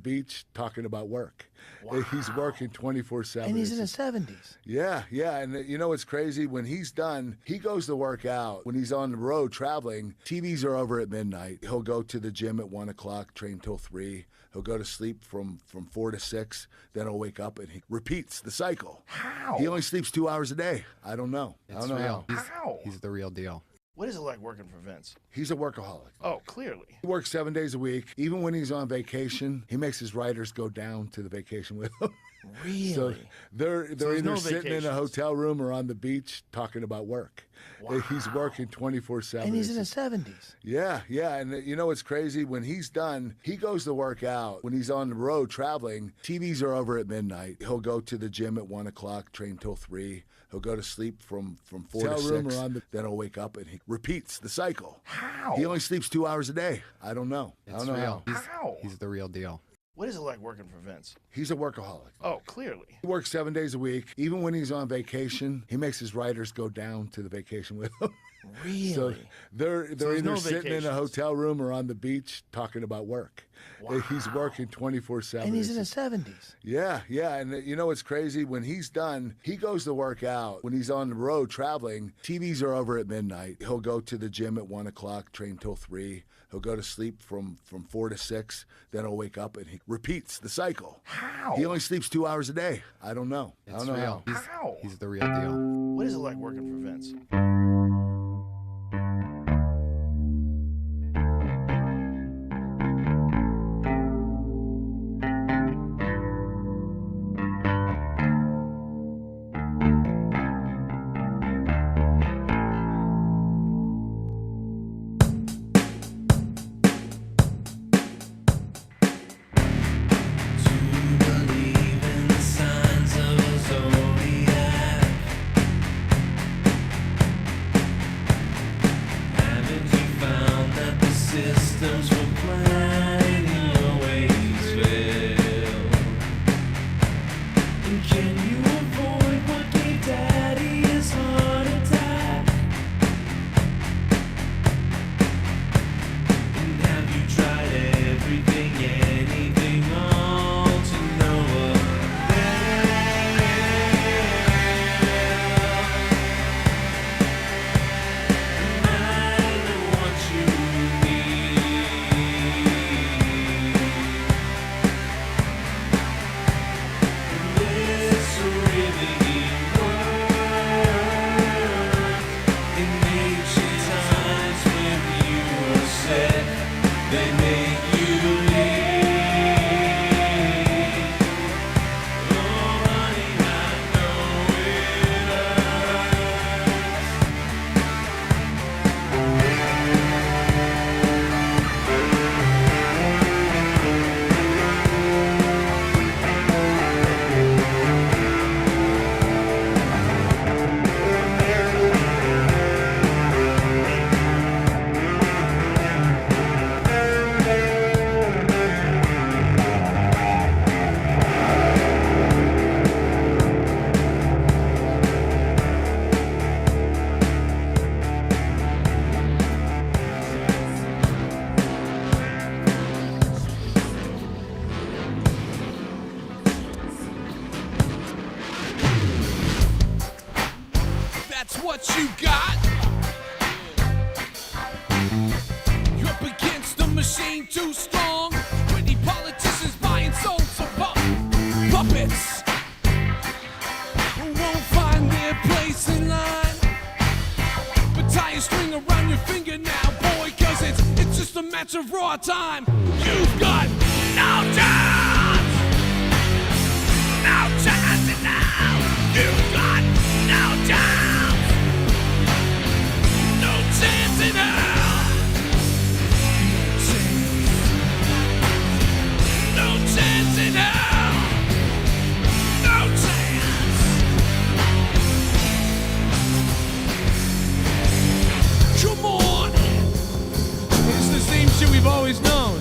beach talking about work. Wow. He's working 24/7. And he's in his 70s. Yeah. And you know what's crazy? When he's done, he goes to work out. When he's on the road traveling, TVs are over at midnight. He'll go to the gym at 1 o'clock, train till 3. He'll go to sleep from 4 to 6. Then he'll wake up and he repeats the cycle. How? He only sleeps 2 hours a day. I don't know. It's I don't know real. how. He's the real deal. What is it like working for Vince? He's a workaholic. Oh, clearly. He works 7 days a week. Even when he's on vacation, he makes his writers go down to the vacation with him. Really? So they're there's either no sitting in a vacations. hotel room or on the beach talking about work. Wow. He's working 24/7. And he's in his 70s. Yeah. And you know what's crazy? When he's done, he goes to work out. When he's on the road traveling, TVs are over at midnight. He'll go to the gym at 1 o'clock, train till 3. He'll go to sleep from 4 to 6. Then he'll wake up and he repeats the cycle. How? He only sleeps 2 hours a day. I don't know. I It's don't know real. how. How? He's the real deal. What is it like working for Vince? He's a workaholic. Oh, clearly. He works 7 days a week. Even when he's on vacation, he makes his writers go down to the vacation with him. Really? So they're there's either no sitting in a vacations. hotel room or on the beach talking about work. He's working 24/7. And he's in his 70s. Yeah. And you know what's crazy? When he's done, he goes to work out. When he's on the road traveling, TVs are over at midnight. He'll go to the gym at 1 o'clock, train till 3. He'll go to sleep from 4 to 6. Then he'll wake up and he repeats the cycle. How? He only sleeps 2 hours a day. I don't know. I It's don't know real. how. How? He's the real deal. What is it like working for Vince? What you got? You're up against the machine too strong. Pretty politicians buying souls for puppets who won't find their place in line. But tie a string around your finger now, boy, cause it's just a matter of raw time. You've got no chance! No chance now! You've got no chance! Chance in hell. No chance in hell. No chance. Come on. It's the same shit we've always known.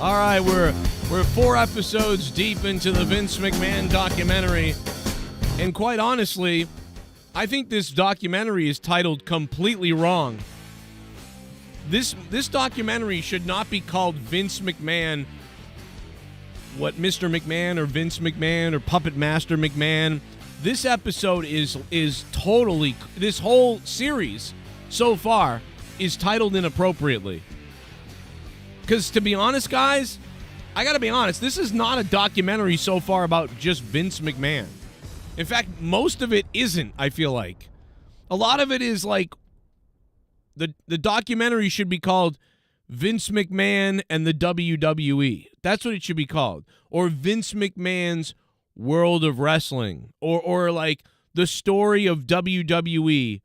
All right, we're 4 episodes deep into the Vince McMahon documentary, and quite honestly, I think this documentary is titled completely wrong. This documentary should not be called Vince McMahon, what Mr. McMahon or Vince McMahon or Puppet Master McMahon. This episode is totally, this whole series so far is titled inappropriately. Because to be honest, guys, I gotta be honest, this is not a documentary so far about just Vince McMahon. In fact, most of it isn't, I feel like. A lot of it is like, the documentary should be called Vince McMahon and the WWE. That's what it should be called. Or Vince McMahon's World of Wrestling. Or like the story of WWE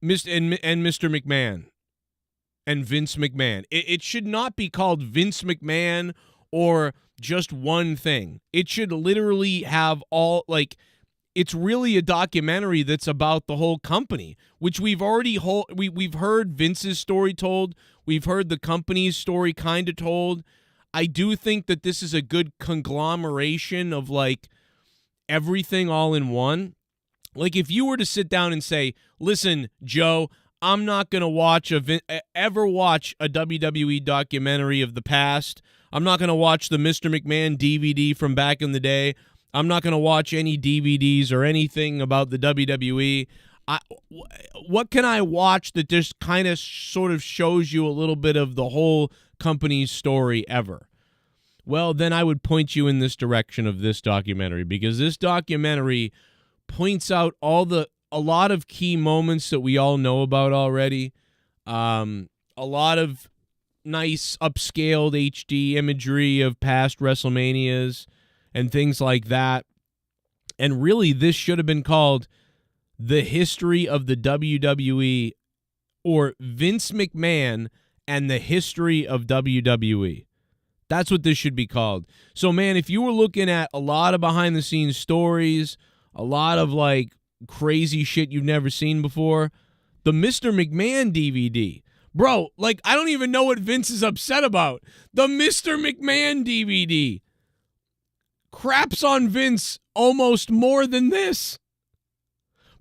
and Mr. McMahon and Vince McMahon. It should not be called Vince McMahon or just one thing. It should literally have all, like, it's really a documentary that's about the whole company, which we've already we've heard Vince's story told. We've heard the company's story kind of told. I do think that this is a good conglomeration of like everything all in one. Like if you were to sit down and say, "Listen, Joe, I'm not going to ever watch a WWE documentary of the past. I'm not going to watch the Mr. McMahon DVD from back in the day. I'm not going to watch any DVDs or anything about the WWE. What can I watch that just kind of sort of shows you a little bit of the whole company's story ever?" Well, then I would point you in this direction of this documentary, because this documentary points out a lot of key moments that we all know about already. A lot of nice upscaled HD imagery of past WrestleManias and things like that. And really, this should have been called The History of the WWE, or Vince McMahon and the History of WWE. That's what this should be called. So, man, if you were looking at a lot of behind-the-scenes stories, a lot of, like, crazy shit you've never seen before, the Mr. McMahon DVD. Bro, like, I don't even know what Vince is upset about. The Mr. McMahon DVD craps on Vince almost more than this.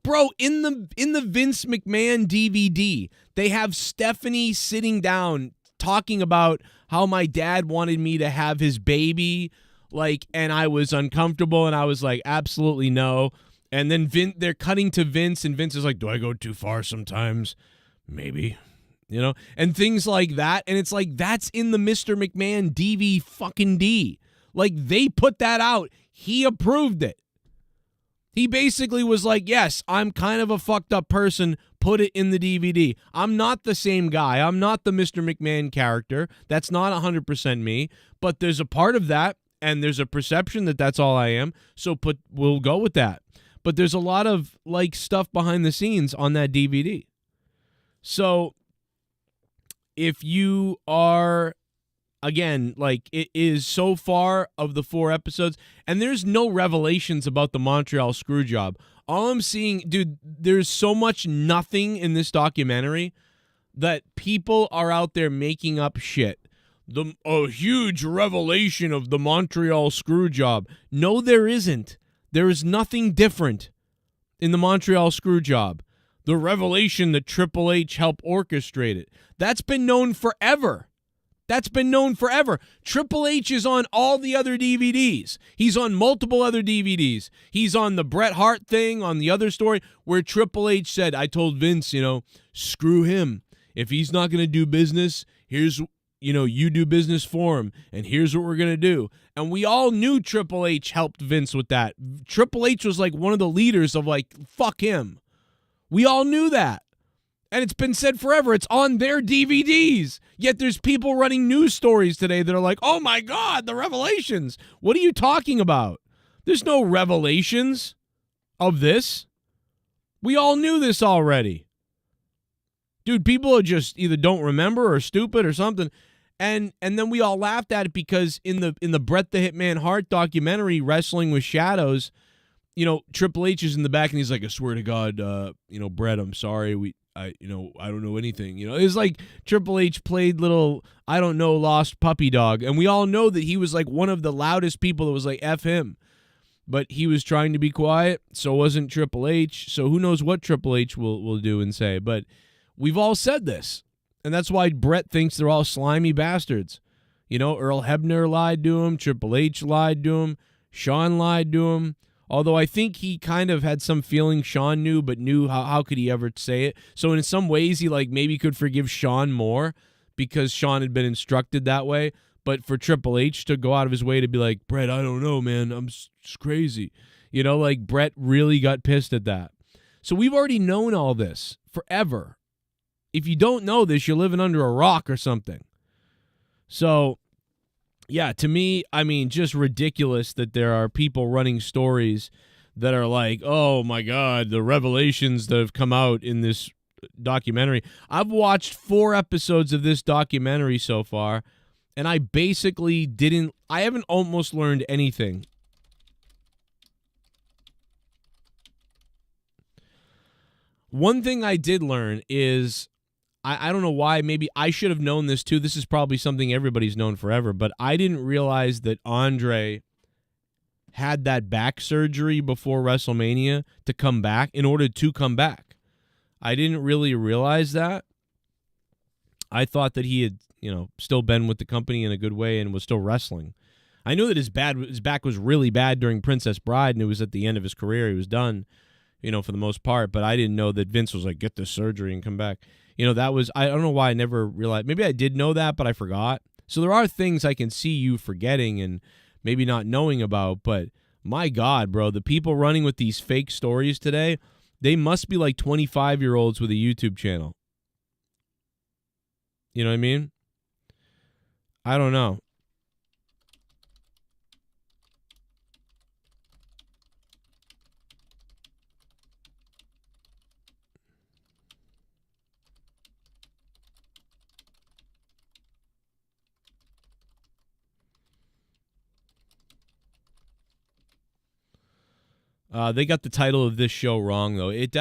Bro, in the Vince McMahon DVD, they have Stephanie sitting down talking about how my dad wanted me to have his baby, like, and I was uncomfortable, and I was like, absolutely no. And then they're cutting to Vince, and Vince is like, do I go too far sometimes? Maybe. You know, and things like that. And it's like, that's in the Mr. McMahon DVD. Like, they put that out. He approved it. He basically was like, yes, I'm kind of a fucked up person. Put it in the DVD. I'm not the same guy. I'm not the Mr. McMahon character. That's not 100% me. But there's a part of that, and there's a perception that that's all I am. So we'll go with that. But there's a lot of, like, stuff behind the scenes on that DVD. So if you are, again, like, it is so far of the 4 episodes, and there's no revelations about the Montreal Screwjob. All I'm seeing, dude, there's so much nothing in this documentary that people are out there making up shit. A huge revelation of the Montreal Screwjob. No, there isn't. There is nothing different in the Montreal Screwjob. The revelation that Triple H helped orchestrate it. That's been known forever. Triple H is on all the other DVDs. He's on multiple other DVDs. He's on the Bret Hart thing, on the other story, where Triple H said, I told Vince, screw him. If he's not going to do business, here's, you do business for him, and here's what we're going to do. And we all knew Triple H helped Vince with that. Triple H was like one of the leaders of, like, fuck him. We all knew that. And it's been said forever. It's on their DVDs. Yet there's people running news stories today that are like, oh my God, the revelations. What are you talking about? There's no revelations of this. We all knew this already. Dude, people are just either don't remember or stupid or something. And then we all laughed at it because in the Bret the Hitman Hart documentary, Wrestling with Shadows, Triple H is in the back and he's like, I swear to God, Bret, I'm sorry. I don't know anything. It's like Triple H played little, I don't know, lost puppy dog. And we all know that he was like one of the loudest people that was like, F him. but he was trying to be quiet. So wasn't Triple H. So who knows what Triple H will do and say. But we've all said this, and that's why Brett thinks they're all slimy bastards. You know, Earl Hebner lied to him. Triple H lied to him. Shawn lied to him. Although I think he kind of had some feeling Shawn knew, but knew how could he ever say it. So in some ways, he like maybe could forgive Shawn more because Shawn had been instructed that way. But for Triple H to go out of his way to be like, Brett, I don't know, man, I'm just crazy. You know, like Brett really got pissed at that. So we've already known all this forever. If you don't know this, you're living under a rock or something. So, yeah, to me, I mean, just ridiculous that there are people running stories that are like, oh, my God, the revelations that have come out in this documentary. I've watched 4 episodes of this documentary so far, and I basically I haven't almost learned anything. One thing I did learn is, I don't know why, maybe I should have known this too. This is probably something everybody's known forever, but I didn't realize that Andre had that back surgery before WrestleMania to come back, in order to come back. I didn't really realize that. I thought that he had, still been with the company in a good way and was still wrestling. I knew that his back was really bad during Princess Bride, and it was at the end of his career. He was done, for the most part, but I didn't know that Vince was like, get this surgery and come back. That was, I don't know why I never realized. Maybe I did know that, but I forgot. So there are things I can see you forgetting and maybe not knowing about, but my God, bro, the people running with these fake stories today, they must be like 25-year-olds with a YouTube channel. You know what I mean? I don't know. They got the title of this show wrong, though. It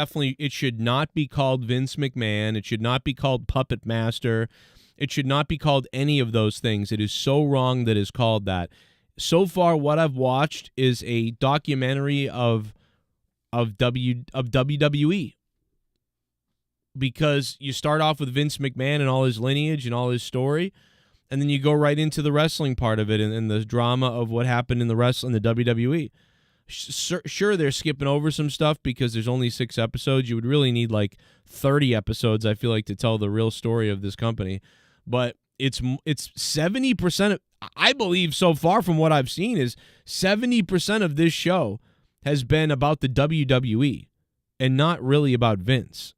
should not be called Vince McMahon. It should not be called Puppet Master. It should not be called any of those things. It is so wrong that it's called that. So far, what I've watched is a documentary of WWE. Because you start off with Vince McMahon and all his lineage and all his story, and then you go right into the wrestling part of it and the drama of what happened in the WWE. Sure, they're skipping over some stuff because there's only 6 episodes. You would really need like 30 episodes, I feel like, to tell the real story of this company. But it's 70% of, I believe so far from what I've seen, is 70% of this show has been about the WWE and not really about Vince.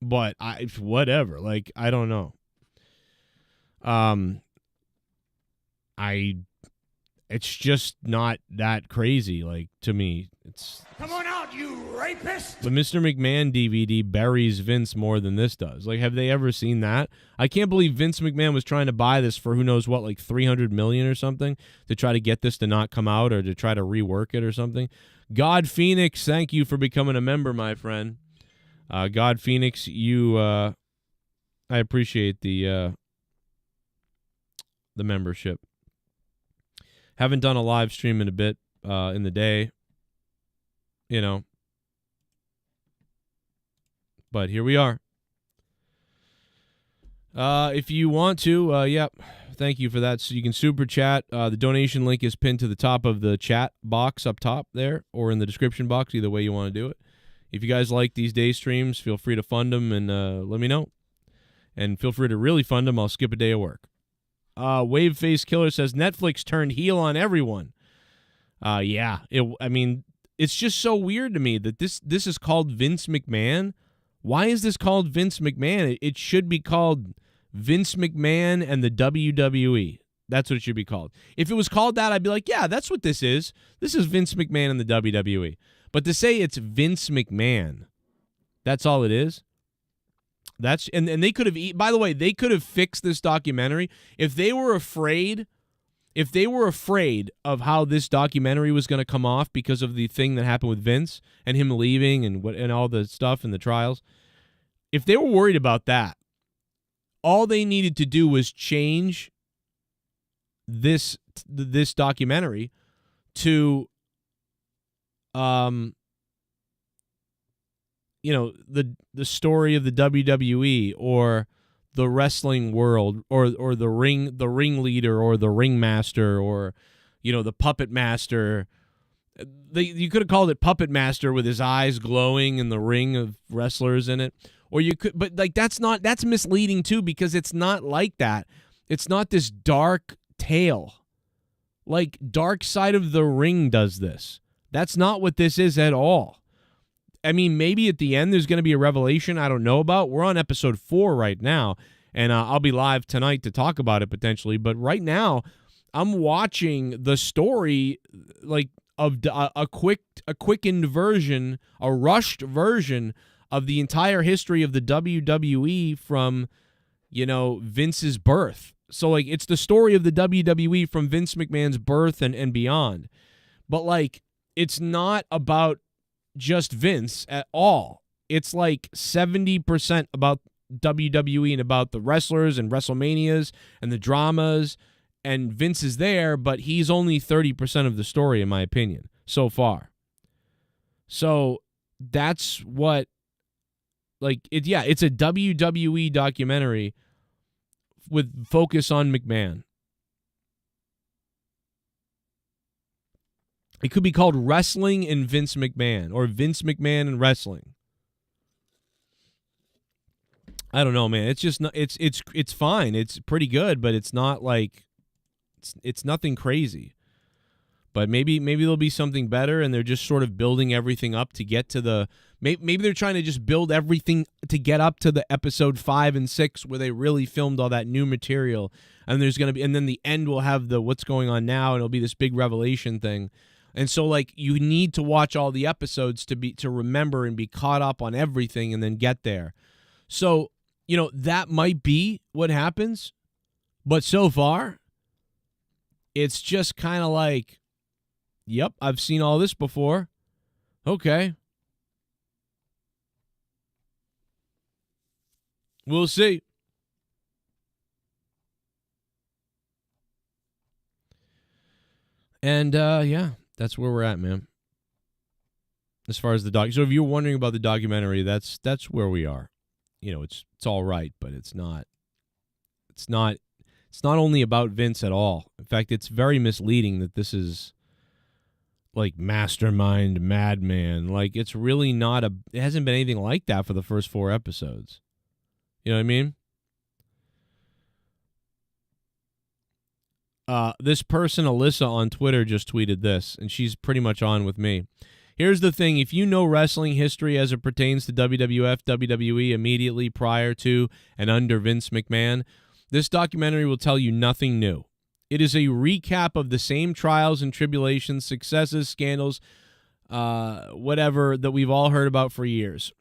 But whatever, like, I don't know. It's just not that crazy, like, to me. Come on out, you rapist! The Mr. McMahon DVD buries Vince more than this does. Like, have they ever seen that? I can't believe Vince McMahon was trying to buy this for who knows what, like $300 million or something, to try to get this to not come out or to try to rework it or something. God Phoenix, thank you for becoming a member, my friend. God Phoenix, I appreciate the membership. Haven't done a live stream in a bit in the day, but here we are. If you want to, yep, thank you for that. So you can super chat. The donation link is pinned to the top of the chat box up top there, or in the description box, either way you want to do it. If you guys like these day streams, feel free to fund them and let me know. And feel free to really fund them. I'll skip a day of work. Wave Face Killer says Netflix turned heel on everyone. Yeah. It's just so weird to me that this is called Vince McMahon. Why is this called Vince McMahon? It should be called Vince McMahon and the WWE. That's what it should be called. If it was called that, I'd be like, yeah, that's what this is. This is Vince McMahon and the WWE. But to say it's Vince McMahon, that's all it is. And they could have, by the way, they could have fixed this documentary if they were afraid of how this documentary was going to come off because of the thing that happened with Vince and him leaving and all the stuff and the trials. If they were worried about that, all they needed to do was change this documentary to you know, the story of the WWE or the wrestling world or the ringleader or the ringmaster or, you know, the puppet master. You could have called it Puppet Master with his eyes glowing and the ring of wrestlers in it. Or you could, but like that's misleading too, because it's not like that. It's not this dark tale. Like Dark Side of the Ring does this. That's not what this is at all. I mean, maybe at the end there's going to be a revelation I don't know about. We're on episode 4 right now, and I'll be live tonight to talk about it potentially. But right now, I'm watching the story like of a quickened version, a rushed version of the entire history of the WWE from, you know, Vince's birth. So like it's the story of the WWE from Vince McMahon's birth and beyond. But like it's not about just Vince at all. It's like 70% about WWE and about the wrestlers and WrestleManias and the dramas, and Vince is there, but he's only 30% of the story in my opinion so far. So that's what, like, it's a WWE documentary with focus on McMahon. It could be called Wrestling and Vince McMahon or Vince McMahon and Wrestling. I don't know, man. It's just not, it's fine. It's pretty good, but it's not like it's nothing crazy. But maybe there'll be something better, and they're just sort of building everything up to get to the. Maybe they're trying to just build everything to get up to the episode 5 and 6 where they really filmed all that new material, and there's gonna be, and then the end will have the what's going on now, and it'll be this big revelation thing. And so, like, you need to watch all the episodes to remember and be caught up on everything, and then get there. So, you know, that might be what happens, but so far, it's just kind of like, yep, I've seen all this before. Okay. We'll see. And, yeah, that's where we're at, man. As far as the doc. So if you're wondering about the documentary, that's where we are. You know, it's all right, but it's not only about Vince at all. In fact, it's very misleading that this is like mastermind madman. Like, it's really not it hasn't been anything like that for the first 4 episodes. You know what I mean? This person, Alyssa, on Twitter just tweeted this, and she's pretty much on with me. Here's the thing. If you know wrestling history as it pertains to WWF, WWE immediately prior to and under Vince McMahon, this documentary will tell you nothing new. It is a recap of the same trials and tribulations, successes, scandals, whatever that we've all heard about for years,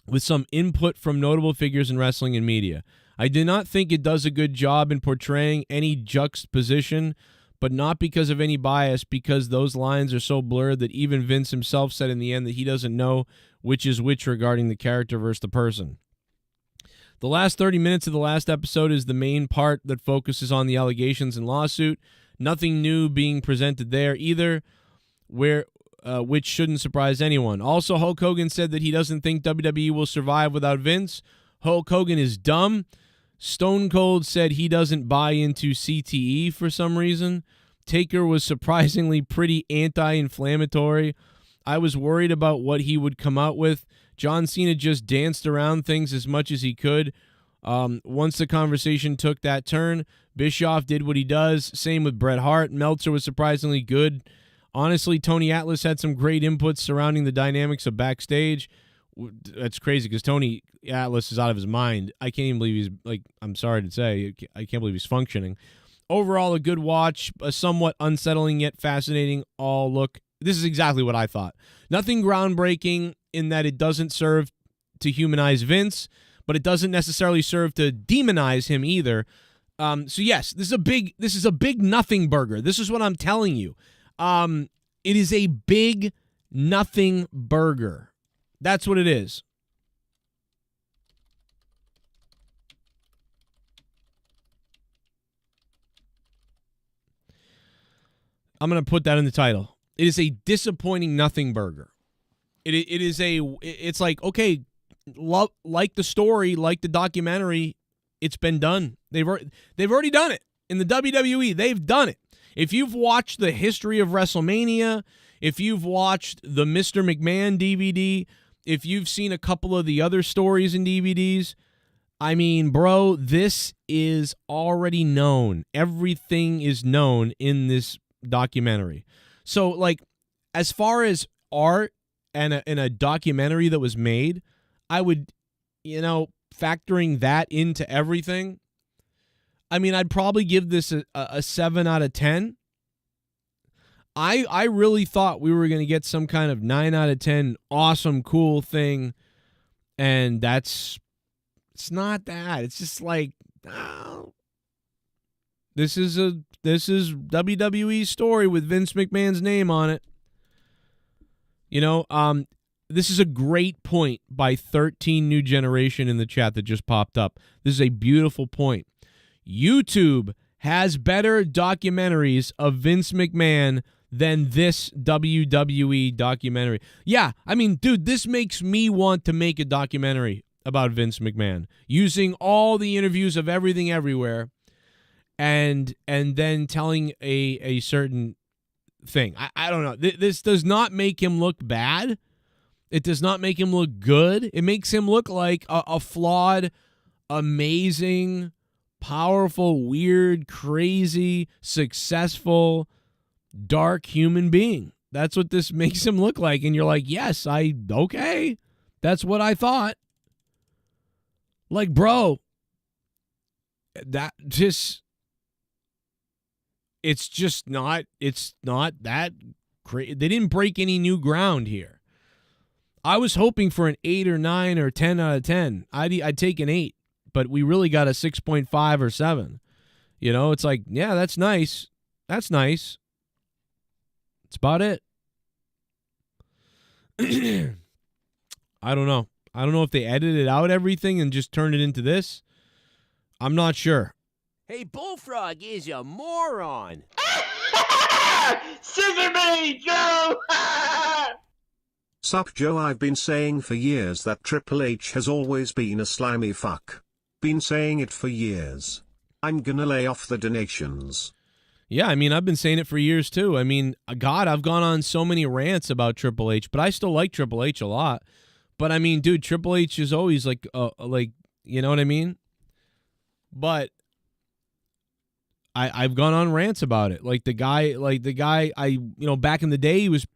with some input from notable figures in wrestling and media. I do not think it does a good job in portraying any juxtaposition, but not because of any bias, because those lines are so blurred that even Vince himself said in the end that he doesn't know which is which regarding the character versus the person. The last 30 minutes of the last episode is the main part that focuses on the allegations and lawsuit. Nothing new being presented there either, which shouldn't surprise anyone. Also, Hulk Hogan said that he doesn't think WWE will survive without Vince. Hulk Hogan is dumb. Stone Cold said he doesn't buy into CTE for some reason. Taker was surprisingly pretty anti-inflammatory. I was worried about what he would come out with. John Cena just danced around things as much as he could. Once the conversation took that turn, Bischoff did what he does. Same with Bret Hart. Meltzer was surprisingly good. Honestly, Tony Atlas had some great inputs surrounding the dynamics of backstage. That's crazy because Tony Atlas is out of his mind. I can't even believe he's, like, I'm sorry to say, I can't believe he's functioning. Overall, a good watch, a somewhat unsettling yet fascinating all look. This is exactly what I thought. Nothing groundbreaking in that it doesn't serve to humanize Vince, but it doesn't necessarily serve to demonize him either. So yes, this is a big nothing burger. This is what I'm telling you. It is a big nothing burger. That's what it is. I'm going to put that in the title. It is a disappointing nothing burger. It's like, okay, like the story, like the documentary, it's been done. They've already done it in the WWE. They've done it. If you've watched the history of WrestleMania, if you've watched the Mr. McMahon DVD, if you've seen a couple of the other stories and DVDs, I mean, bro, this is already known. Everything is known in this documentary. So, like, as far as art and a documentary that was made, I would, factoring that into everything, I mean, I'd probably give this a 7 out of 10. I really thought we were going to get some kind of 9 out of 10 awesome, cool thing, and it's not that. It's just like, oh, this is WWE's story with Vince McMahon's name on it. This is a great point by 13 New Generation in the chat that just popped up. This is a beautiful point. YouTube has better documentaries of Vince McMahon than this WWE documentary. Yeah, I mean, dude, this makes me want to make a documentary about Vince McMahon using all the interviews of everything everywhere and then telling a certain thing. I don't know. This does not make him look bad. It does not make him look good. It makes him look like a flawed, amazing, powerful, weird, crazy, successful, dark human being. That's what this makes him look like. And you're like, yes, okay. That's what I thought. Like, bro, it's not that crazy. They didn't break any new ground here. I was hoping for an 8 or 9 or 10 out of 10. I'd take an 8, but we really got a 6.5 or 7. It's like, yeah, that's nice. That's nice. That's about it. I don't know. I don't know if they edited out everything and just turned it into this. I'm not sure. Hey, Bullfrog is a moron. Scissor me, Joe! Sup, Joe? I've been saying for years that Triple H has always been a slimy fuck. Been saying it for years. I'm gonna lay off the donations. Yeah, I mean, I've been saying it for years too. I mean, God, I've gone on so many rants about Triple H, but I still like Triple H a lot. But I mean, dude, Triple H is always like, you know what I mean? But I've gone on rants about it. Like the guy, back in the day, he was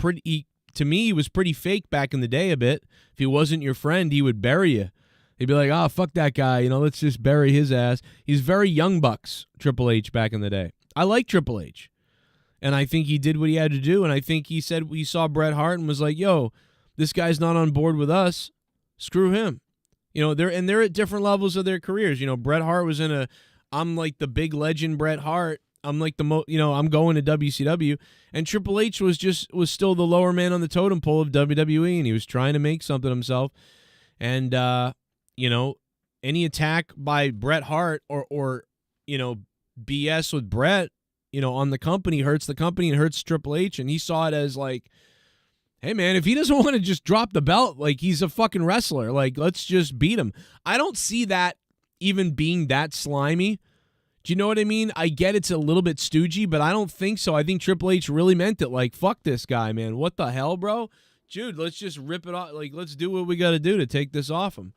he was pretty fake back in the day a bit. If he wasn't your friend, he would bury you. He'd be like, oh, fuck that guy. Let's just bury his ass. He's very Young Bucks, Triple H, back in the day. I like Triple H. And I think he did what he had to do. And I think he said he saw Bret Hart and was like, yo, this guy's not on board with us. Screw him. They're at different levels of their careers. Bret Hart was I'm like the big legend Bret Hart. I'm like I'm going to WCW. And Triple H was still the lower man on the totem pole of WWE, and he was trying to make something himself. And any attack by Bret Hart or BS with Bret, on the company hurts the company and hurts Triple H. And he saw it as like, hey man, if he doesn't want to just drop the belt, like he's a fucking wrestler, like let's just beat him. I don't see that even being that slimy. Do you know what I mean? I get it's a little bit stoogey, but I don't think so. I think Triple H really meant it. Like, fuck this guy, man. What the hell, bro? Dude, let's just rip it off. Like, let's do what we got to do to take this off him.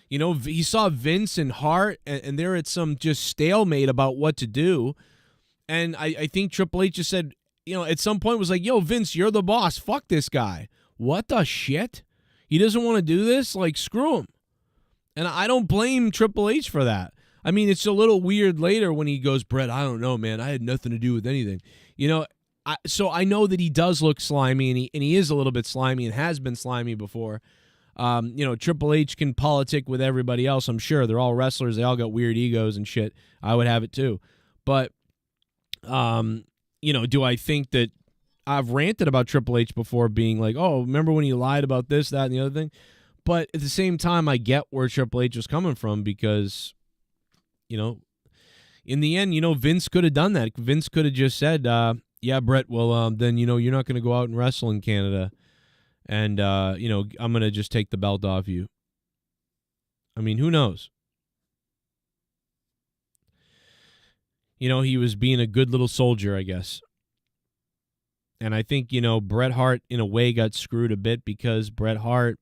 He saw Vince and Hart, and they're at some just stalemate about what to do. And I think Triple H just said, at some point was like, yo, Vince, you're the boss. Fuck this guy. What the shit? He doesn't want to do this? Like, screw him. And I don't blame Triple H for that. I mean, it's a little weird later when he goes, Bret, I don't know, man. I had nothing to do with anything. So I know that he does look slimy, and he is a little bit slimy and has been slimy before. Triple H can politic with everybody else, I'm sure. They're all wrestlers. They all got weird egos and shit. I would have it too. But, do I think that I've ranted about Triple H before being like, oh, remember when he lied about this, that, and the other thing? But at the same time, I get where Triple H was coming from because, in the end, Vince could have done that. Vince could have just said, yeah, Brett, well, then, you're not going to go out and wrestle in Canada. And, I'm going to just take the belt off you. I mean, who knows? He was being a good little soldier, I guess. And I think, Bret Hart, in a way, got screwed a bit because Bret Hart,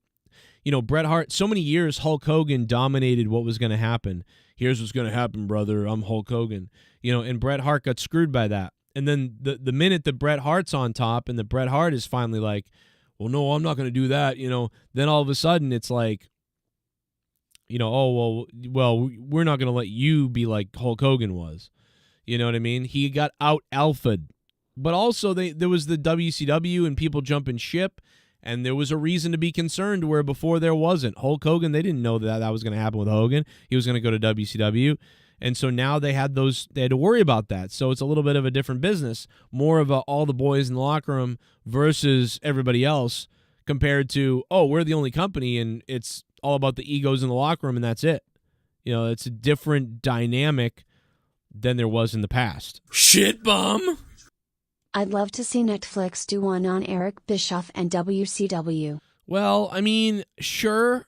so many years Hulk Hogan dominated what was going to happen. Here's what's going to happen, brother. I'm Hulk Hogan. And Bret Hart got screwed by that. And then the minute that Bret Hart's on top and that Bret Hart is finally like, well, no, I'm not going to do that, then all of a sudden it's like, oh, well, we're not going to let you be like Hulk Hogan was. You know what I mean? He got out-alphaed. But also there was the WCW and people jumping ship, and there was a reason to be concerned where before there wasn't. Hulk Hogan, they didn't know that was going to happen with Hogan. He was going to go to WCW. And so now they had to worry about that. So it's a little bit of a different business, more of all the boys in the locker room versus everybody else compared to, oh, we're the only company and it's all about the egos in the locker room and that's it. It's a different dynamic than there was in the past. Shit bum. I'd love to see Netflix do one on Eric Bischoff and WCW. Well, I mean, sure.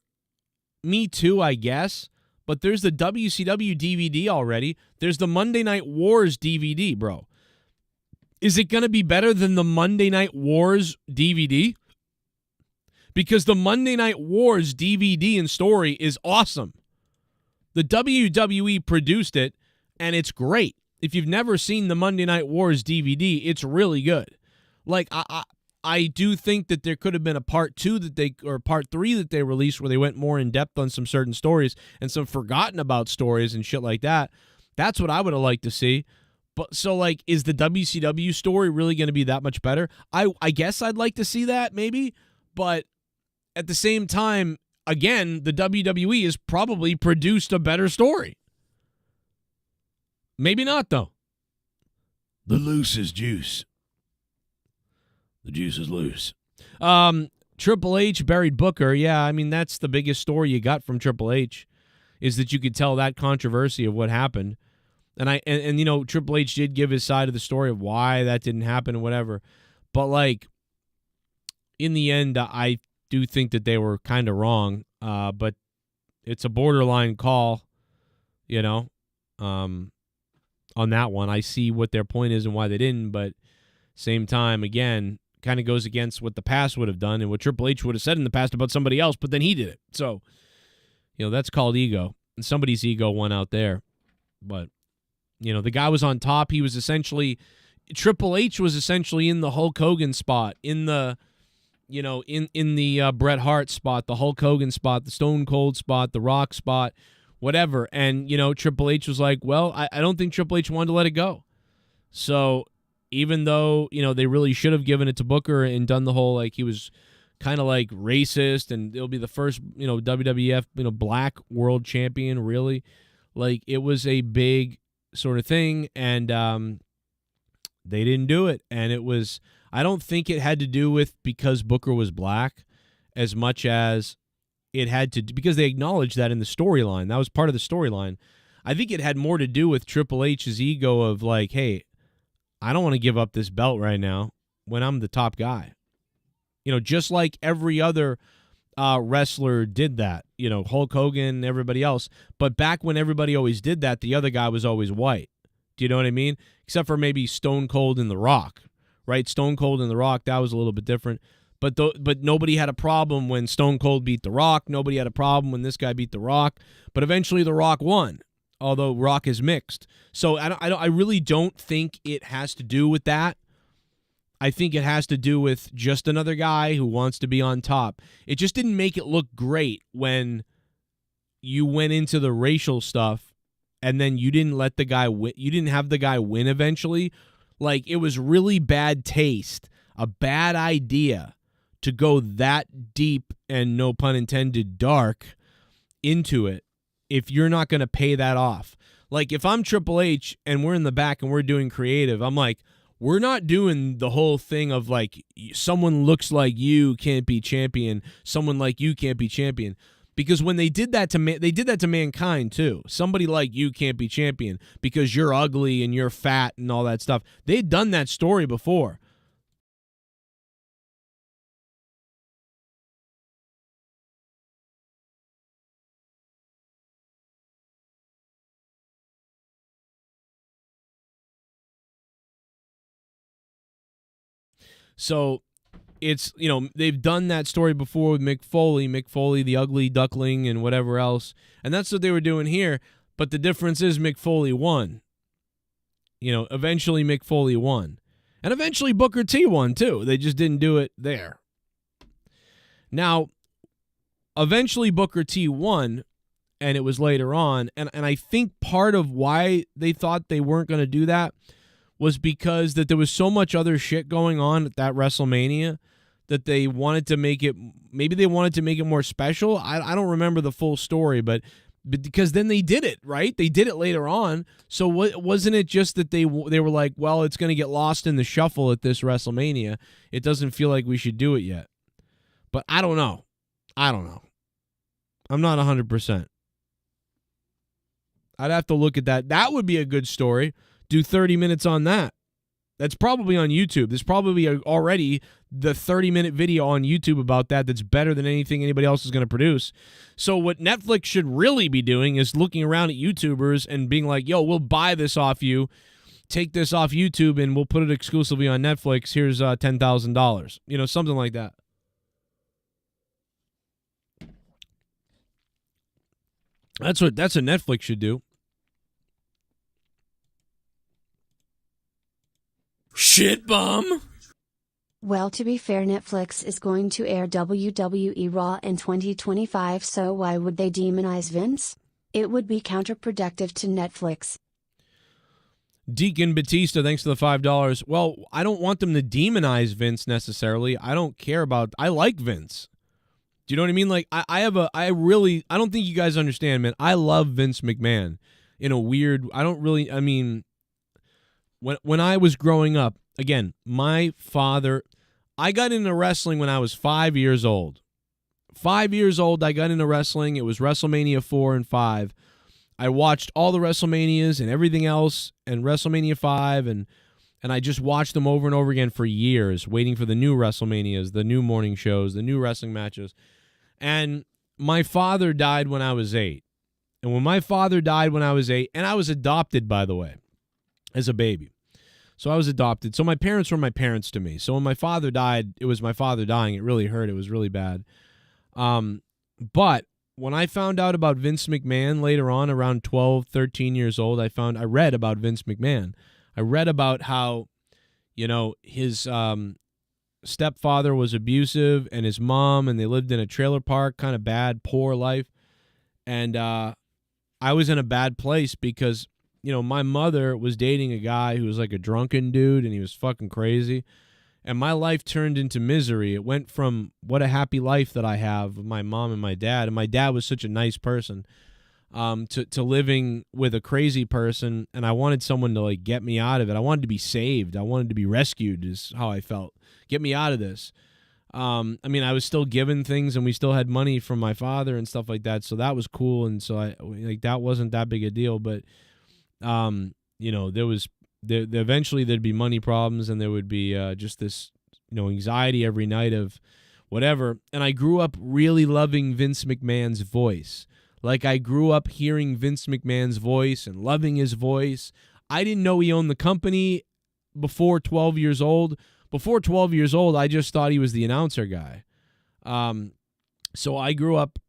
Me too, I guess. But there's the WCW DVD already. There's the Monday Night Wars DVD, bro. Is it going to be better than the Monday Night Wars DVD? Because the Monday Night Wars DVD and story is awesome. The WWE produced it, and it's great. If you've never seen the Monday Night Wars DVD, it's really good. Like, I do think that there could have been a part 2 or part 3 that they released where they went more in depth on some certain stories and some forgotten about stories and shit like that. That's what I would have liked to see. But so, like, is the WCW story really going to be that much better? I guess I'd like to see that, maybe. But at the same time, again, the WWE has probably produced a better story. Maybe not, though. The loose is juice. The juice is loose. Triple H buried Booker. Yeah, I mean, that's the biggest story you got from Triple H, is that you could tell that controversy of what happened. And Triple H did give his side of the story of why that didn't happen and whatever. But, like, in the end, I do think that they were kind of wrong. But it's a borderline call, on that one. I see what their point is and why they didn't, but same time, again, kind of goes against what the past would have done and what Triple H would have said in the past about somebody else, but then he did it. So, that's called ego. And somebody's ego won out there. But, the guy was on top. He was essentially, Triple H was essentially in the Hulk Hogan spot, in the, in the Bret Hart spot, the Hulk Hogan spot, the Stone Cold spot, the Rock spot, whatever. And, Triple H was like, well, I don't think Triple H wanted to let it go. So even though, they really should have given it to Booker and done the whole, like, he was kind of like racist and it'll be the first, WWF, black world champion, really. Like, it was a big sort of thing and they didn't do it. And it was, I don't think it had to do with because Booker was black as much as it had to, because they acknowledged that in the storyline. That was part of the storyline. I think it had more to do with Triple H's ego of like, hey, I don't want to give up this belt right now when I'm the top guy. Just like every other wrestler did that. Hulk Hogan, everybody else. But back when everybody always did that, the other guy was always white. Do you know what I mean? Except for maybe Stone Cold and The Rock, right? Stone Cold and The Rock, that was a little bit different. But nobody had a problem when Stone Cold beat The Rock. Nobody had a problem when this guy beat The Rock. But eventually The Rock won, although Rock is mixed. So I really don't think it has to do with that. I think it has to do with just another guy who wants to be on top. It just didn't make it look great when you went into the racial stuff and then you didn't let the guy win. You didn't have the guy win eventually. Like, it was really bad taste, a bad idea to go that deep and, no pun intended, dark into it if you're not going to pay that off. Like, if I'm Triple H and we're in the back and we're doing creative, I'm like, we're not doing the whole thing of like, someone looks like you can't be champion, someone like you can't be champion. Because when they did that to they did that to Mankind too. Somebody like you can't be champion because you're ugly and you're fat and all that stuff. They'd done that story before. So it's, they've done that story before with Mick Foley, the ugly duckling and whatever else. And that's what they were doing here. But the difference is Mick Foley won. Eventually Mick Foley won. And eventually Booker T won too. They just didn't do it there. Now, eventually Booker T won, and it was later on. And I think part of why they thought they weren't going to do that was because that there was so much other shit going on at that WrestleMania that they wanted to make it, maybe they wanted to make it more special. I don't remember the full story, but because then they did it, right? They did it later on. So wasn't it just that they were like, well, it's going to get lost in the shuffle at this WrestleMania. It doesn't feel like we should do it yet. But I don't know. I'm not 100%. I'd have to look at that. That would be a good story. Do 30 minutes on that. That's probably on YouTube. There's probably already the 30-minute video on YouTube about that that's better than anything anybody else is going to produce. So what Netflix should really be doing is looking around at YouTubers and being like, yo, we'll buy this off you, take this off YouTube, and we'll put it exclusively on Netflix. Here's $10,000. Something like that. That's what Netflix should do. Shit bum. Well, to be fair, Netflix is going to air WWE Raw in 2025, so why would they demonize Vince? It would be counterproductive to Netflix. Deacon Batista, thanks for the $5. Well, I don't want them to demonize Vince necessarily. I don't care about. I like Vince. Do you know what I mean? Like I don't think you guys understand, man. I love Vince McMahon in a weird. When I was growing up, again, my father, I got into wrestling when I was 5 years old. 5 years old, I got into wrestling. It was WrestleMania 4 and 5. I watched all the WrestleManias and everything else, and WrestleMania 5, and I just watched them over and over again for years, waiting for the new WrestleManias, the new morning shows, the new wrestling matches. And my father died when I was 8. And when my father died when I was 8, and I was adopted, by the way, as a baby. So I was adopted. So my parents were my parents to me. So when my father died, it was my father dying. It really hurt. It was really bad. But when I found out about Vince McMahon later on, around 12, 13 years old, I read about Vince McMahon. I read about how, his stepfather was abusive and his mom, and they lived in a trailer park, kind of bad, poor life. And I was in a bad place because my mother was dating a guy who was like a drunken dude, and he was fucking crazy. And my life turned into misery. It went from what a happy life that I have with my mom and my dad was such a nice person, to living with a crazy person. And I wanted someone to like get me out of it. I wanted to be saved. I wanted to be rescued is how I felt. Get me out of this. I was still given things, and we still had money from my father and stuff like that. So that was cool. And so that wasn't that big a deal, but eventually there'd be money problems, and there would be just this, anxiety every night of whatever. And I grew up really loving Vince McMahon's voice. Like I grew up hearing Vince McMahon's voice and loving his voice. I didn't know he owned the company before 12 years old. Before 12 years old, I just thought he was the announcer guy. So I grew up,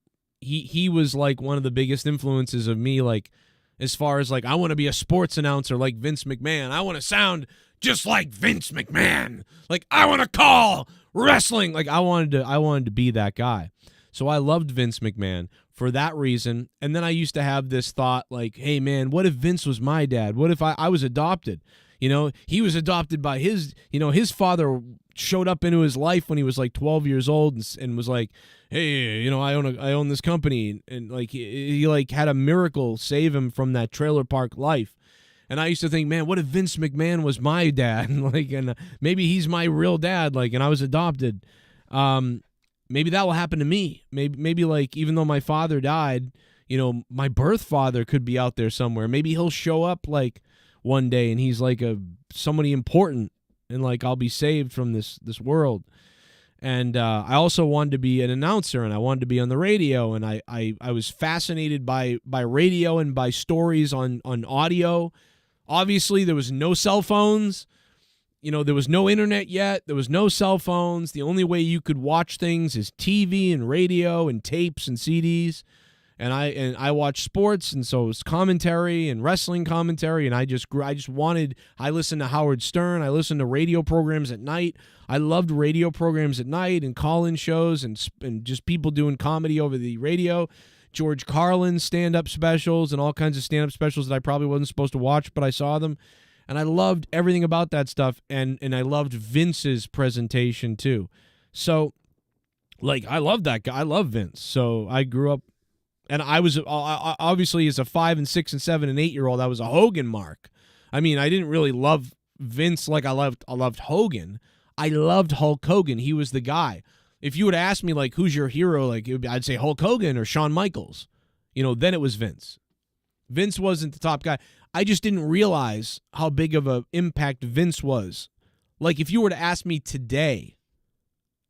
he was like one of the biggest influences of me, like, as far as like, I want to be a sports announcer like Vince McMahon. I want to sound just like Vince McMahon. Like I want to call wrestling. Like I wanted to be that guy. So I loved Vince McMahon for that reason. And then I used to have this thought like, hey man, what if Vince was my dad? What if I was adopted? He was adopted by his father showed up into his life when he was like 12 years old and was like, hey, I own this company. And like, he like had a miracle save him from that trailer park life. And I used to think, man, what if Vince McMahon was my dad? And maybe he's my real dad. Like, and I was adopted. maybe that will happen to me. Maybe like, even though my father died, you know, my birth father could be out there somewhere. Maybe he'll show up like one day and he's like somebody important, and like I'll be saved from this world. And I also wanted to be an announcer, and I wanted to be on the radio, and I was fascinated by radio and by stories on audio. Obviously, there was no cell phones. You know, there was no internet yet. There was no cell phones. The only way you could watch things is TV and radio and tapes and CDs. And I watched sports, and so it was commentary and wrestling commentary, and I listened to Howard Stern. I listened to radio programs at night. I loved radio programs at night and call-in shows and just people doing comedy over the radio. George Carlin's stand-up specials and all kinds of stand-up specials that I probably wasn't supposed to watch, but I saw them. And I loved everything about that stuff, and I loved Vince's presentation too. So, like, I love that guy. I love Vince. So I grew up. And I was obviously, as a 5 and 6 and 7 and 8-year-old, I was a Hogan mark. I mean, I didn't really love Vince like I loved Hogan. I loved Hulk Hogan. He was the guy. If you would ask me, like, who's your hero, like, I'd say Hulk Hogan or Shawn Michaels. You know, then it was Vince. Vince wasn't the top guy. I just didn't realize how big of an impact Vince was. Like, if you were to ask me today,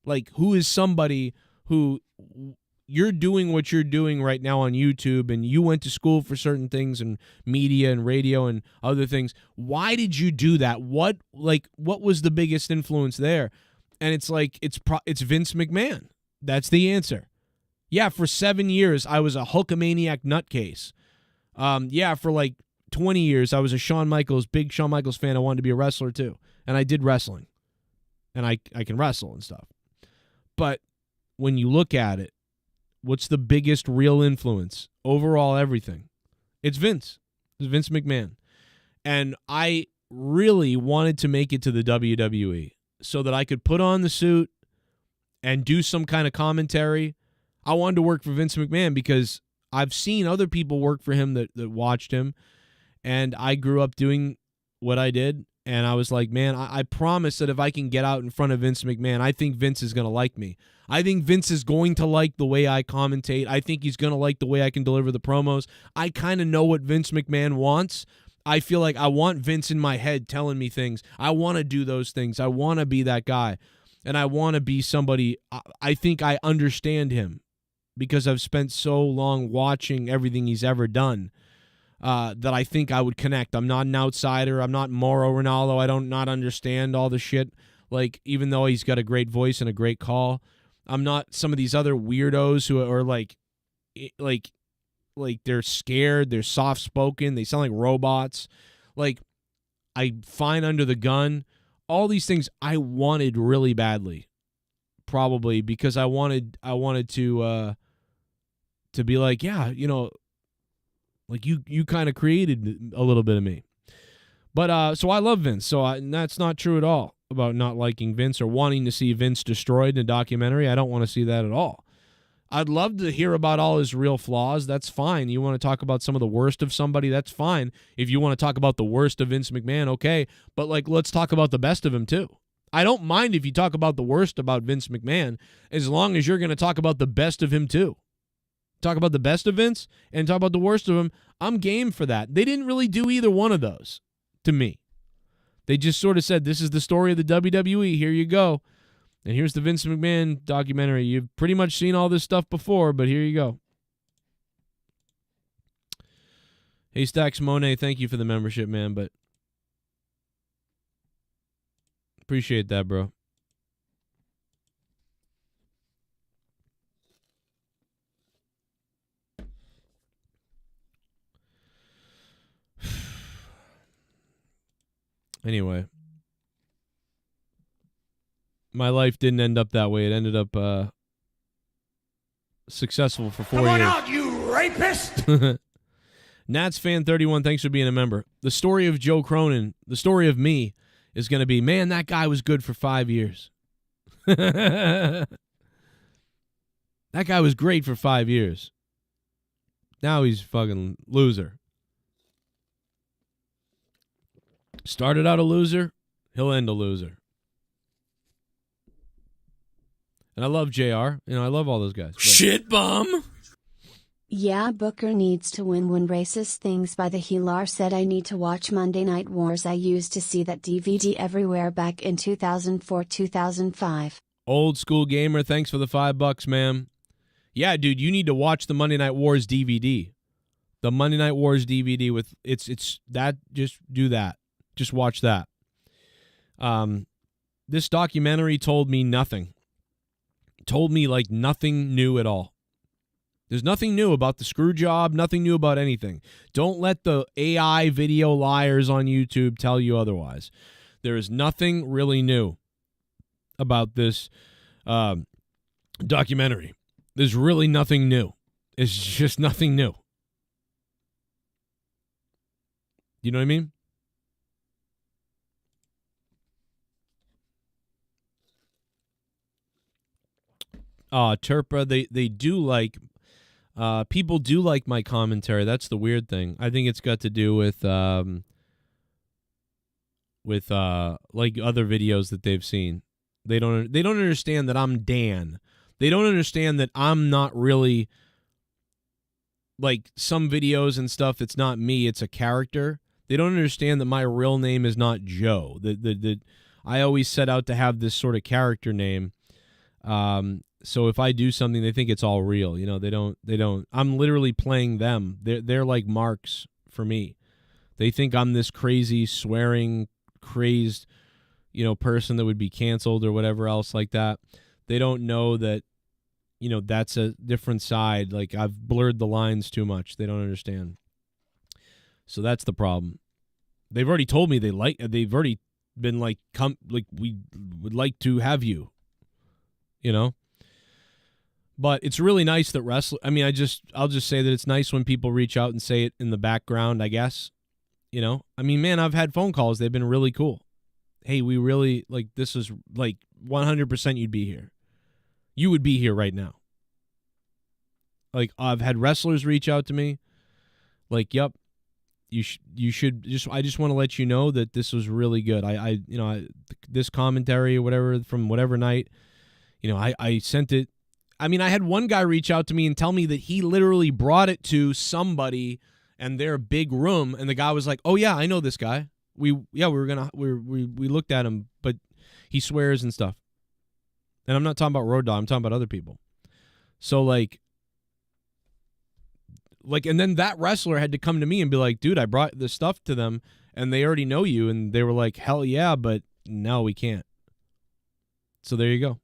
like, who is somebody who... You're doing what you're doing right now on YouTube, and you went to school for certain things and media and radio and other things. Why did you do that? What was the biggest influence there? And it's like, it's Vince McMahon. That's the answer. Yeah, for 7 years, I was a Hulkamaniac nutcase. Yeah, for like 20 years, I was a big Shawn Michaels fan. I wanted to be a wrestler too. And I did wrestling. And I can wrestle and stuff. But when you look at it, what's the biggest real influence? Overall, everything. It's Vince. It's Vince McMahon. And I really wanted to make it to the WWE so that I could put on the suit and do some kind of commentary. I wanted to work for Vince McMahon because I've seen other people work for him that watched him, and I grew up doing what I did, and I was like, man, I promise that if I can get out in front of Vince McMahon, I think Vince is going to like me. I think Vince is going to like the way I commentate. I think he's going to like the way I can deliver the promos. I kind of know what Vince McMahon wants. I feel like I want Vince in my head telling me things. I want to do those things. I want to be that guy. And I want to be somebody. I think I understand him because I've spent so long watching everything he's ever done that I think I would connect. I'm not an outsider. I'm not Mauro Ronaldo. I don't not understand all the shit. Like, even though he's got a great voice and a great call, I'm not some of these other weirdos who are like they're scared, they're soft-spoken, they sound like robots. Like, I find under the gun, all these things I wanted really badly, probably because I wanted to be like, yeah, you know, like you kind of created a little bit of me. But so I love Vince. And that's not true at all about not liking Vince or wanting to see Vince destroyed in a documentary. I don't want to see that at all. I'd love to hear about all his real flaws. That's fine. You want to talk about some of the worst of somebody? That's fine. If you want to talk about the worst of Vince McMahon, okay. But, like, let's talk about the best of him, too. I don't mind if you talk about the worst about Vince McMahon as long as you're going to talk about the best of him, too. Talk about the best of Vince and talk about the worst of him. I'm game for that. They didn't really do either one of those to me. They just sort of said, this is the story of the WWE. Here you go. And here's the Vince McMahon documentary. You've pretty much seen all this stuff before, but here you go. Hey, Stacks Monet, thank you for the membership, man, but appreciate that, bro. Anyway, my life didn't end up that way. It ended up successful for 4 years. Come on out, you rapist! Nats fan 31, thanks for being a member. The story of Joe Cronin, the story of me, is going to be, man, that guy was good for 5 years. That guy was great for 5 years. Now he's fucking loser. Started out a loser, he'll end a loser. And I love JR. I love all those guys. But- Shit bum. Yeah, Booker needs to win when Racist Things by the Healer said I need to watch Monday Night Wars. I used to see that DVD everywhere back in 2004-2005. Old school gamer, thanks for the $5, ma'am. Yeah, dude, you need to watch the Monday Night Wars DVD. The Monday Night Wars DVD with it's that. Just do that. Just watch that. This documentary told me nothing. Told me like nothing new at all. There's nothing new about the screw job, nothing new about anything. Don't let the AI video liars on YouTube tell you otherwise. There is nothing really new about this documentary. There's really nothing new. It's just nothing new. You know what I mean? Terpa, they do like... people do like my commentary. That's the weird thing. I think it's got to do with like other videos that they've seen. They don't understand that I'm Dan. They don't understand that I'm not really like some videos and stuff. It's not me. It's a character. They don't understand that my real name is not Joe. I always set out to have this sort of character name. So if I do something, they think it's all real. They don't. I'm literally playing them. They're like marks for me. They think I'm this crazy, swearing, crazed, person that would be canceled or whatever else like that. They don't know that, that's a different side. Like I've blurred the lines too much. They don't understand. So that's the problem. They've already told me they've already been like, come, like we would like to have you, But it's really nice that I'll just say that it's nice when people reach out and say it in the background, I guess. Man, I've had phone calls. They've been really cool. Hey, we really, like, this is, like, 100% you'd be here. You would be here right now. Like, I've had wrestlers reach out to me. Like, yep, you should, I just want to let you know that this was really good. This commentary or whatever from whatever night, I sent it. I had one guy reach out to me and tell me that he literally brought it to somebody and their big room, and the guy was like, "Oh yeah, I know this guy. We looked at him, but he swears and stuff." And I'm not talking about Road Dogg. I'm talking about other people. So like, and then that wrestler had to come to me and be like, "Dude, I brought this stuff to them, and they already know you," and they were like, "Hell yeah, but no, we can't." So there you go.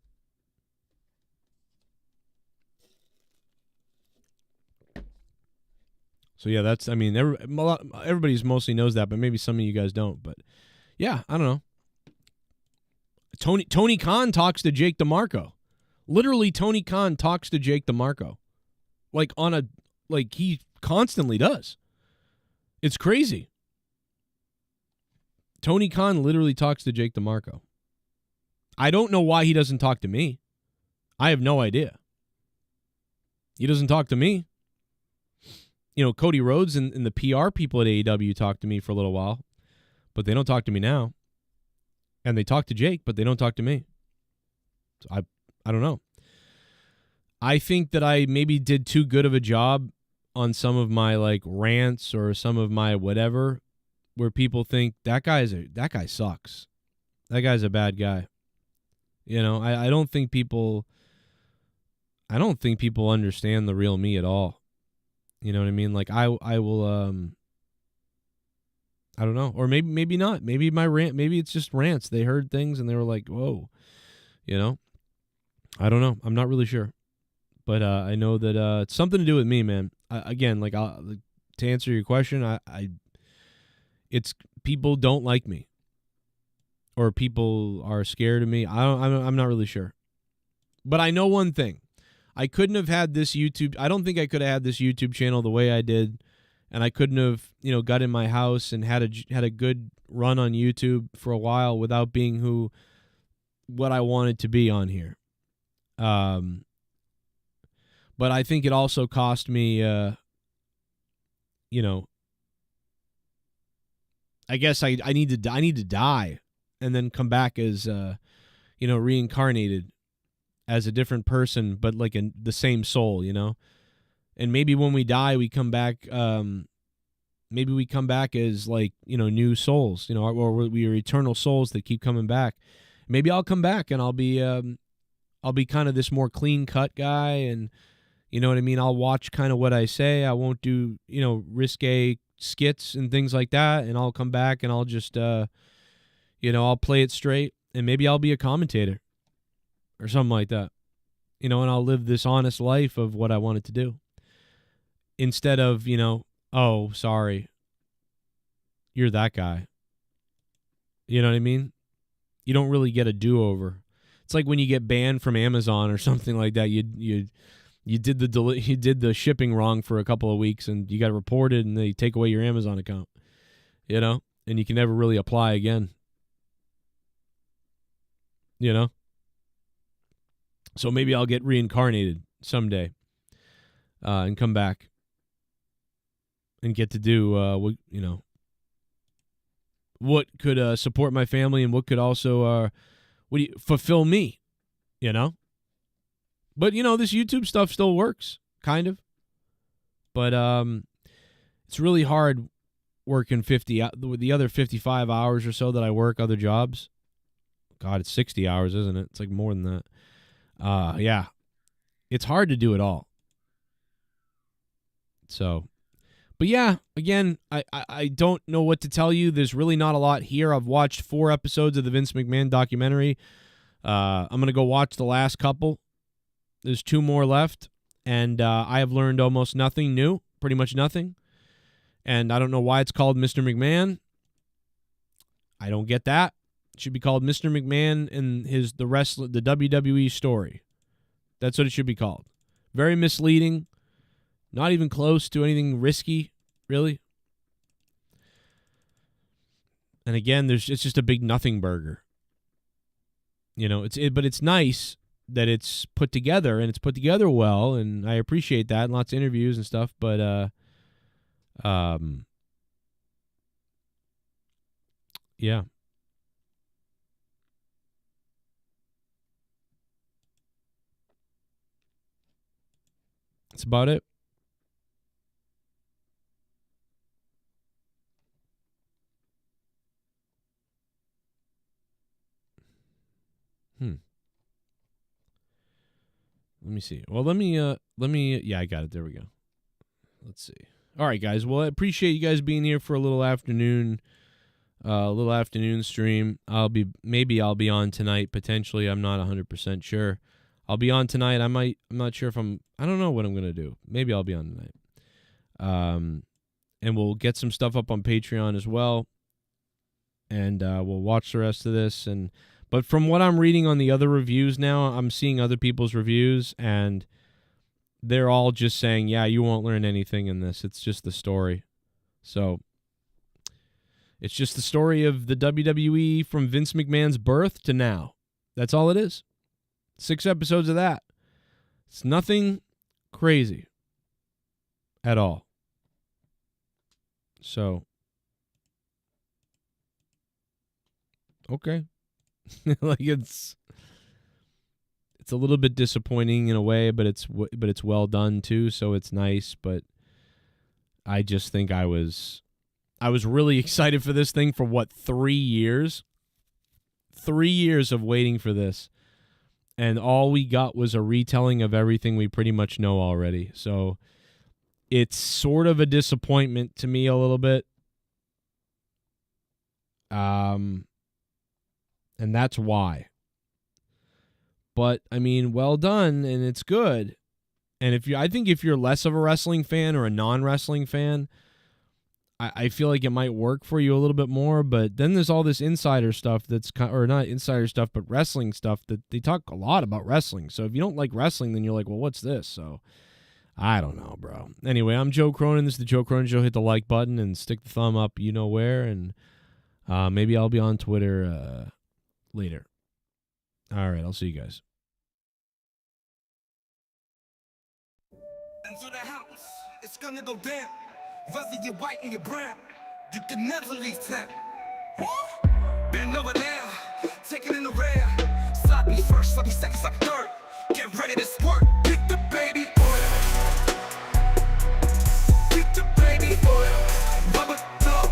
So yeah, that's, everybody's mostly knows that, but maybe some of you guys don't. But yeah, I don't know. Tony Khan talks to Jake DeMarco. Literally, Tony Khan talks to Jake DeMarco. He constantly does. It's crazy. Tony Khan literally talks to Jake DeMarco. I don't know why he doesn't talk to me. I have no idea. He doesn't talk to me. Cody Rhodes and the PR people at AEW talked to me for a little while, but they don't talk to me now. And they talk to Jake, but they don't talk to me. So I don't know. I think that I maybe did too good of a job on some of my like rants or some of my whatever, where people think that guy sucks. That guy's a bad guy. I don't think people understand the real me at all. You know what I mean? Like I will I don't know. Or maybe not. Maybe my rant, maybe it's just rants. They heard things and they were like, "Whoa." I don't know. I'm not really sure. But I know that it's something to do with me, man. To answer your question, it's people don't like me. Or people are scared of me. I'm not really sure. But I know one thing. I couldn't have had this YouTube. I don't think I could have had this YouTube channel the way I did, and I couldn't have, got in my house and had a good run on YouTube for a while without being what I wanted to be on here. But I think it also cost me, I guess I need to die and then come back as, reincarnated as a different person, but like the same soul, you know? And maybe when we die, we come back, maybe we come back as like, you know, new souls, you know, or we are eternal souls that keep coming back. Maybe I'll come back and I'll be kind of this more clean cut guy, and you know what I mean? I'll watch kind of what I say. I won't do, you know, risque skits and things like that, and I'll come back and I'll just, you know, I'll play it straight, and maybe I'll be a commentator or something like that, you know, and I'll live this honest life of what I wanted to do instead of, you know, oh, sorry, you're that guy. You know what I mean? You don't really get a do-over. It's like when you get banned from Amazon or something like that. You did the shipping wrong for a couple of weeks, and you got reported, and they take away your Amazon account. You know, and you can never really apply again. You know, so maybe I'll get reincarnated someday, and come back, and get to do what, you know, what could support my family, and what could also fulfill me, you know? But, you know, this YouTube stuff still works, kind of. But it's really hard working the other 55 hours or so that I work other jobs. God, it's 60 hours, isn't it? It's like more than that. Yeah. It's hard to do it all. So, but yeah, again, I don't know what to tell you. There's really not a lot here. I've watched 4 episodes of the Vince McMahon documentary. I'm going to go watch the last couple. There's 2 more left, and I have learned almost nothing new, pretty much nothing. And I don't know why it's called Mr. McMahon. I don't get that. It should be called Mr. McMahon and the WWE story. That's what it should be called. Very misleading. Not even close to anything risky, really. And again, it's just a big nothing burger. You know, but it's nice that it's put together, and it's put together well, and I appreciate that, and lots of interviews and stuff, but yeah. That's about it. Let me see. Well, let me, yeah, I got it. There we go. Let's see. All right, guys. Well, I appreciate you guys being here for a little afternoon stream. Maybe I'll be on tonight, potentially. I'm not 100% sure. I'll be on tonight. I'm not sure if I don't know what I'm going to do. Maybe I'll be on tonight. And we'll get some stuff up on Patreon as well. And we'll watch the rest of this. But from what I'm reading on the other reviews now, I'm seeing other people's reviews, and they're all just saying, yeah, you won't learn anything in this. It's just the story. So it's just the story of the WWE from Vince McMahon's birth to now. That's all it is. 6 episodes of that. It's nothing crazy at all. So, okay. Like it's a little bit disappointing in a way, but it's well done too, so it's nice. But I just think I was really excited for this thing for 3 years? 3 years of waiting for this, and all we got was a retelling of everything we pretty much know already. So it's sort of a disappointment to me a little bit. And that's why. But I mean, well done, and it's good. And I think if you're less of a wrestling fan or a non-wrestling fan, I feel like it might work for you a little bit more. But then there's all this insider stuff or not insider stuff, but wrestling stuff that they talk a lot about wrestling. So if you don't like wrestling, then you're like, well, what's this? So I don't know, bro. Anyway, I'm Joe Cronin. This is the Joe Cronin Show. Hit the like button and stick the thumb up, you know where. And maybe I'll be on Twitter later. All right, I'll see you guys. Into the house, it's gonna go down. Whether you're white and you're brown, you can never leave town. Been over there, taking in the rear. Sloppy first, sloppy second, sloppy third. get ready to squirt. Get the baby oil. Get the baby oil. Rubber dub.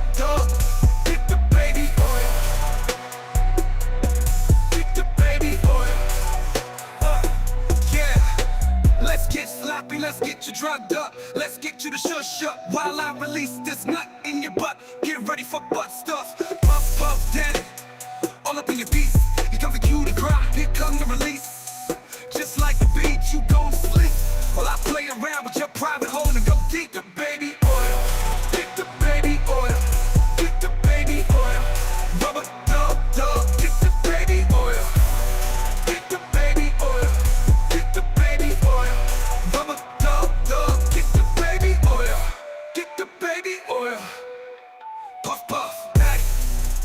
Get the baby oil. Get the baby oil. Yeah. Let's get sloppy, let's get you drugged up. Let's get you to shush up while I release this nut in your butt. Get ready for butt stuff. Puff, puff, daddy. All up in your piece. Here comes the cue to cry. Here comes the release. Just like the beat, you don't sleep. While I play around with your private hole and go deep. The baby oil. Get the baby oil. Get the baby oil. Rubber dub. Get the baby oil. Get the baby oil. Get the baby oil. Rubber dub. Get the baby oil. Get the baby oil. Puff, puff, daddy.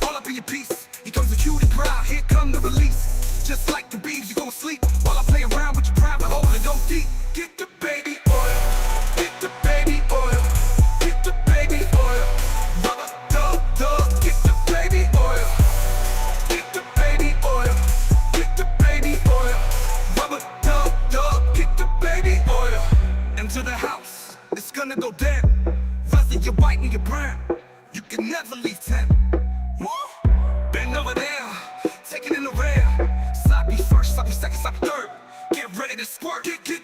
All up in your piece. Here comes the cue to cry. Here come the release. Just like the bees, you gon' sleep while I play around with your private hole and go deep. Get the baby oil. Get the baby oil. Get the baby oil. Rubber dub. Get the baby oil. Get the baby oil. Get the baby oil. Rubber dub. Get the baby oil. Into the house, it's gonna go down. Fuzzy, you're white and you're brown. You can never leave town. Woo! Bend over there, take it in the rear. Sloppy first, sloppy second, sloppy third. Get ready to squirt. Get